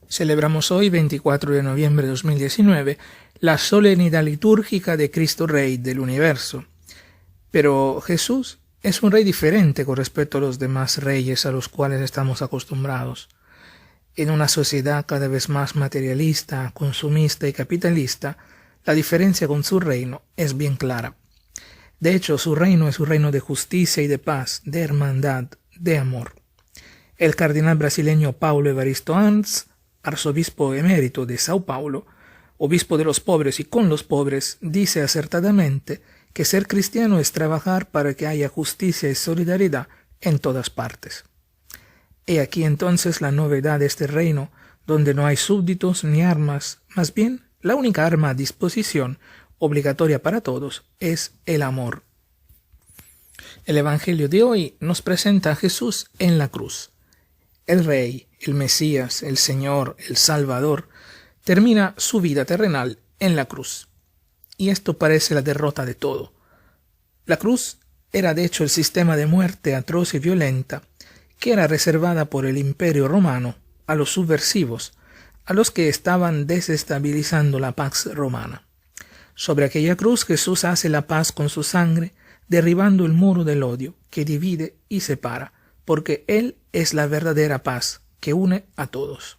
Celebramos hoy, 24 de noviembre de 2019, la solemnidad litúrgica de Cristo Rey del universo. Pero Jesús es un rey diferente con respecto a los demás reyes a los cuales estamos acostumbrados. En una sociedad cada vez más materialista, consumista y capitalista, la diferencia con su reino es bien clara. De hecho, su reino es un reino de justicia y de paz, de hermandad, de amor. El cardenal brasileño Paulo Evaristo Arns, arzobispo emérito de Sao Paulo, obispo de los pobres y con los pobres, dice acertadamente que ser cristiano es trabajar para que haya justicia y solidaridad en todas partes. He aquí entonces la novedad de este reino, donde no hay súbditos ni armas, más bien la única arma a disposición, obligatoria para todos, es el amor. El Evangelio de hoy nos presenta a Jesús en la cruz. El Rey, el Mesías, el Señor, el Salvador, termina su vida terrenal en la cruz. Y esto parece la derrota de todo. La cruz era de hecho el sistema de muerte atroz y violenta que era reservada por el Imperio Romano a los subversivos, a los que estaban desestabilizando la pax romana. Sobre aquella cruz Jesús hace la paz con su sangre, derribando el muro del odio que divide y separa, porque Él es la verdadera paz que une a todos.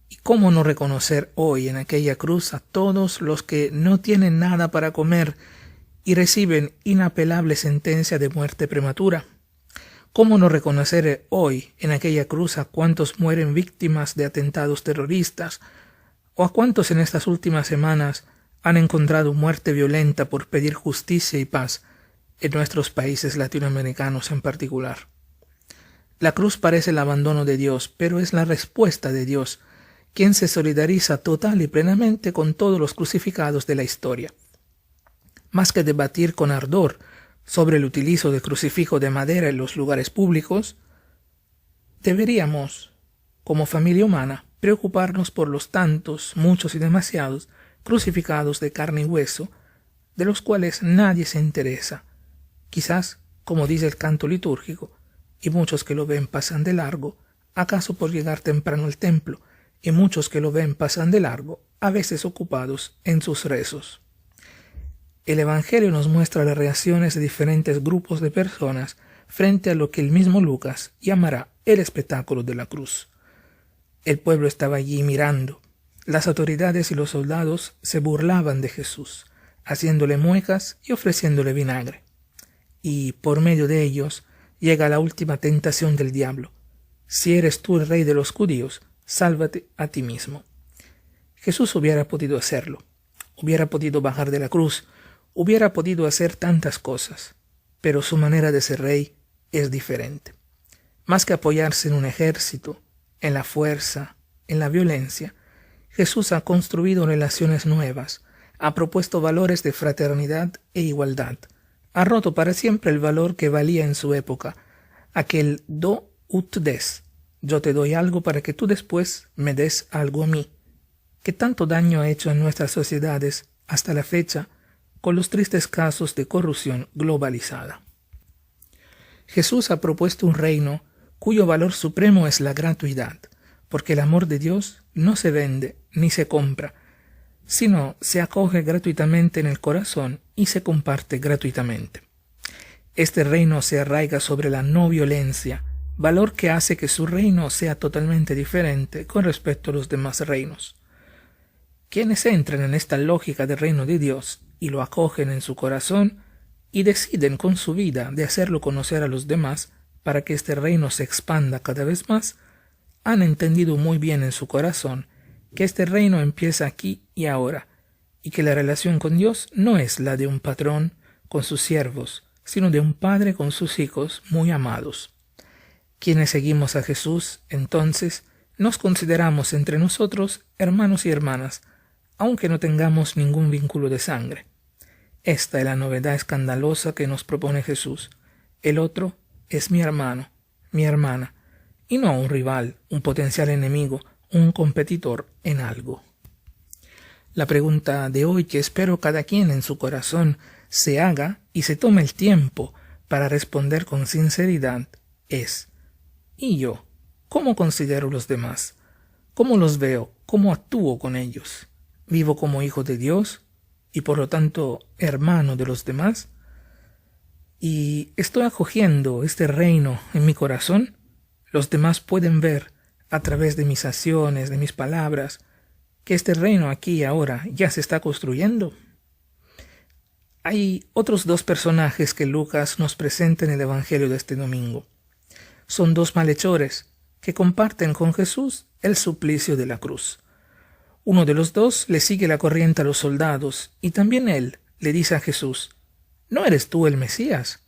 ¿Y cómo no reconocer hoy en aquella cruz a todos los que no tienen nada para comer y reciben inapelable sentencia de muerte prematura? ¿Cómo no reconocer hoy en aquella cruz a cuántos mueren víctimas de atentados terroristas o a cuántos en estas últimas semanas han encontrado muerte violenta por pedir justicia y paz en nuestros países latinoamericanos en particular? La cruz parece el abandono de Dios, pero es la respuesta de Dios, quien se solidariza total y plenamente con todos los crucificados de la historia. Más que debatir con ardor sobre el utilizo de crucifijo de madera en los lugares públicos, deberíamos, como familia humana, preocuparnos por los tantos, muchos y demasiados crucificados de carne y hueso, de los cuales nadie se interesa. Quizás, como dice el canto litúrgico, y muchos que lo ven pasan de largo, acaso por llegar temprano al templo, y muchos que lo ven pasan de largo, a veces ocupados en sus rezos. El Evangelio nos muestra las reacciones de diferentes grupos de personas frente a lo que el mismo Lucas llamará el espectáculo de la cruz. El pueblo estaba allí mirando. Las autoridades y los soldados se burlaban de Jesús, haciéndole muecas y ofreciéndole vinagre. Y por medio de ellos llega la última tentación del diablo. Si eres tú el rey de los judíos, sálvate a ti mismo. Jesús hubiera podido hacerlo. Hubiera podido bajar de la cruz. Hubiera podido hacer tantas cosas. Pero su manera de ser rey es diferente. Más que apoyarse en un ejército, en la fuerza, en la violencia, Jesús ha construido relaciones nuevas, ha propuesto valores de fraternidad e igualdad, ha roto para siempre el valor que valía en su época, aquel do ut des, yo te doy algo para que tú después me des algo a mí, que tanto daño ha hecho en nuestras sociedades hasta la fecha con los tristes casos de corrupción globalizada. Jesús ha propuesto un reino cuyo valor supremo es la gratuidad, porque el amor de Dios no se vende ni se compra, sino se acoge gratuitamente en el corazón y se comparte gratuitamente. Este reino se arraiga sobre la no violencia, valor que hace que su reino sea totalmente diferente con respecto a los demás reinos. Quienes entran en esta lógica del reino de Dios y lo acogen en su corazón y deciden con su vida de hacerlo conocer a los demás para que este reino se expanda cada vez más, han entendido muy bien en su corazón que este reino empieza aquí y ahora, y que la relación con Dios no es la de un patrón con sus siervos, sino de un padre con sus hijos muy amados. Quienes seguimos a Jesús, entonces, nos consideramos entre nosotros hermanos y hermanas, aunque no tengamos ningún vínculo de sangre. Esta es la novedad escandalosa que nos propone Jesús. El otro es mi hermano, mi hermana, y no un rival, un potencial enemigo, un competidor en algo. La pregunta de hoy que espero cada quien en su corazón se haga y se tome el tiempo para responder con sinceridad es: ¿y yo? ¿Cómo considero los demás? ¿Cómo los veo? ¿Cómo actúo con ellos? ¿Vivo como hijo de Dios y por lo tanto hermano de los demás? ¿Y estoy acogiendo este reino en mi corazón? Los demás pueden ver a través de mis acciones, de mis palabras, que este reino aquí y ahora ya se está construyendo. Hay otros dos personajes que Lucas nos presenta en el Evangelio de este domingo. Son dos malhechores que comparten con Jesús el suplicio de la cruz. Uno de los dos le sigue la corriente a los soldados y también él le dice a Jesús: ¿no eres tú el Mesías?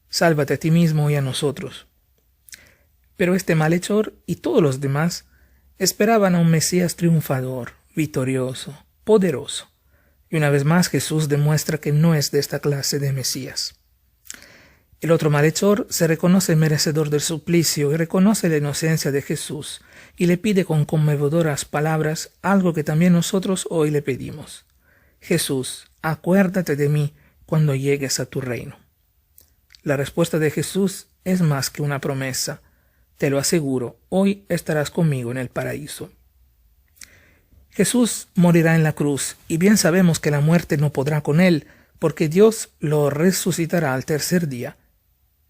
Sálvate a ti mismo y a nosotros. Pero este malhechor y todos los demás esperaban a un Mesías triunfador, victorioso, poderoso. Y una vez más Jesús demuestra que no es de esta clase de Mesías. El otro malhechor se reconoce merecedor del suplicio y reconoce la inocencia de Jesús y le pide con conmovedoras palabras algo que también nosotros hoy le pedimos: Jesús, acuérdate de mí cuando llegues a tu reino. La respuesta de Jesús es más que una promesa. Te lo aseguro, hoy estarás conmigo en el paraíso. Jesús morirá en la cruz, y bien sabemos que la muerte no podrá con él, porque Dios lo resucitará al tercer día,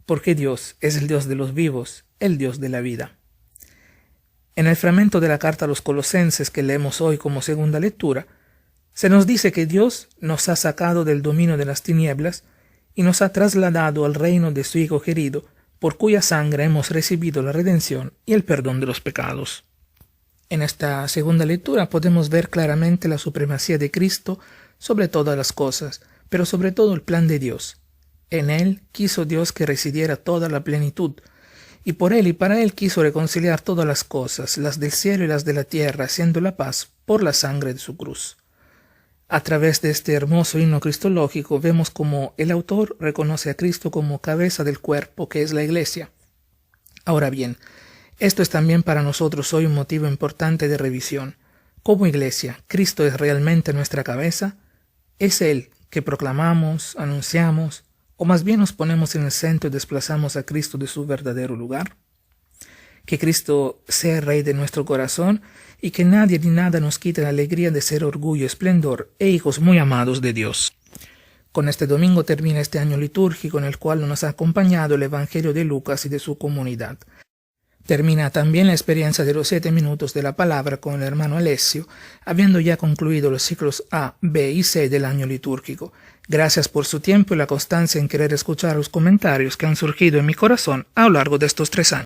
porque Dios es el Dios de los vivos, el Dios de la vida. En el fragmento de la carta a los Colosenses que leemos hoy como segunda lectura, se nos dice que Dios nos ha sacado del dominio de las tinieblas y nos ha trasladado al reino de su Hijo querido, por cuya sangre hemos recibido la redención y el perdón de los pecados. En esta segunda lectura podemos ver claramente la supremacía de Cristo sobre todas las cosas, pero sobre todo el plan de Dios. En Él quiso Dios que residiera toda la plenitud, y por Él y para Él quiso reconciliar todas las cosas, las del cielo y las de la tierra, haciendo la paz por la sangre de su cruz. A través de este hermoso himno cristológico vemos como el autor reconoce a Cristo como cabeza del cuerpo que es la Iglesia. Ahora bien, esto es también para nosotros hoy un motivo importante de revisión. Como Iglesia, ¿Cristo es realmente nuestra cabeza? ¿Es Él que proclamamos, anunciamos, o más bien nos ponemos en el centro y desplazamos a Cristo de su verdadero lugar? Que Cristo sea Rey de nuestro corazón y que nadie ni nada nos quite la alegría de ser orgullo, esplendor e hijos muy amados de Dios. Con este domingo termina este año litúrgico en el cual nos ha acompañado el Evangelio de Lucas y de su comunidad. Termina también la experiencia de los 7 minutos de la palabra con el hermano Alessio, habiendo ya concluido los ciclos A, B y C del año litúrgico. Gracias por su tiempo y la constancia en querer escuchar los comentarios que han surgido en mi corazón a lo largo de estos 3 años.